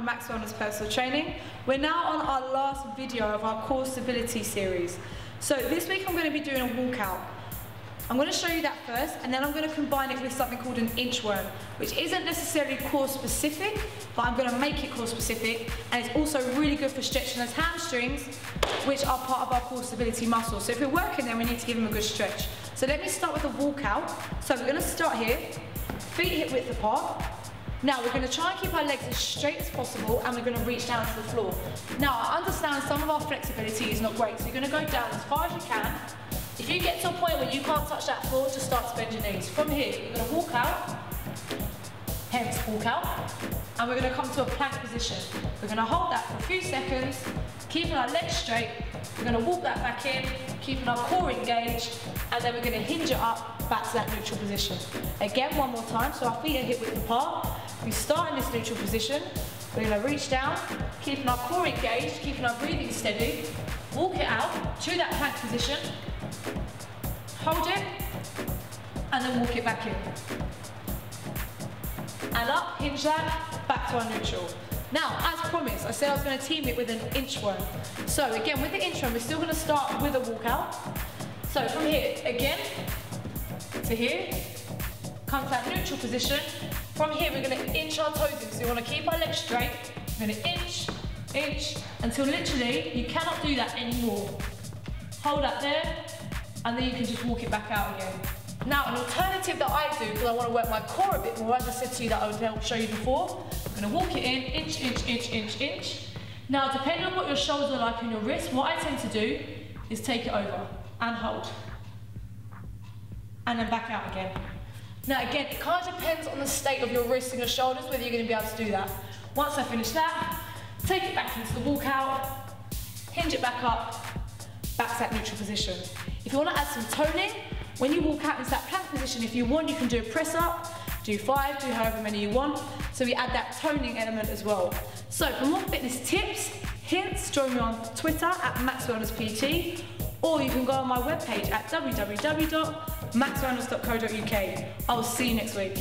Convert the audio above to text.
from MaxWellness Personal Training. We're now on our last video of our core stability series. So this week I'm going to be doing a walkout. I'm going to show you that first, and then I'm going to combine it with something called an inchworm, which isn't necessarily core specific, but I'm going to make it core specific, and it's also really good for stretching those hamstrings, which are part of our core stability muscles. So if we're working them, we need to give them a good stretch. So let me start with a walkout. So we're going to start here, feet hip width apart. Now we're going to try and keep our legs as straight as possible, and we're going to reach down to the floor. Now I understand some of our flexibility is not great, so you're going to go down as far as you can. If you get to a point where you can't touch that floor, just start to bend your knees. From here, you're going to walk out, hence walk out, and we're going to come to a plank position. We're going to hold that for a few seconds, keeping our legs straight. We're going to walk that back in, keeping our core engaged, and then we're going to hinge it up back to that neutral position. Again, one more time, so our feet are hip width apart. We start in this neutral position. We're going to reach down, keeping our core engaged, keeping our breathing steady. Walk it out to that plank position. Hold it, and then walk it back in. And up, hinge that, back to our neutral. Now, as promised, I said I was going to team it with an inchworm. So again, with the inchworm, we're still going to start with a walkout. So from here, again, to here, come to that neutral position. From here, we're going to inch our toes in. So we want to keep our legs straight. We're going to inch, until literally you cannot do that anymore. Hold that there, and then you can just walk it back out again. Now, an alternative that I do, because I want to work my core a bit more, as I said to you that I would show you before, I'm going to walk it in, inch. Now, depending on what your shoulders are like and your wrists, what I tend to do is take it over and hold. And then back out again. Now again, it kind of depends on the state of your wrists and your shoulders, whether you're going to be able to do that. Once I finish that, take it back into the walkout, hinge it back up, back to that neutral position. If you want to add some toning, when you walk out into that plank position, if you want, you can do a press up, do 5, do however many you want. So we add that toning element as well. So for more fitness tips, hints, join me on Twitter at MaxWellnessPT, or you can go on my webpage at www.maxwellness.co.uk. I'll see you next week.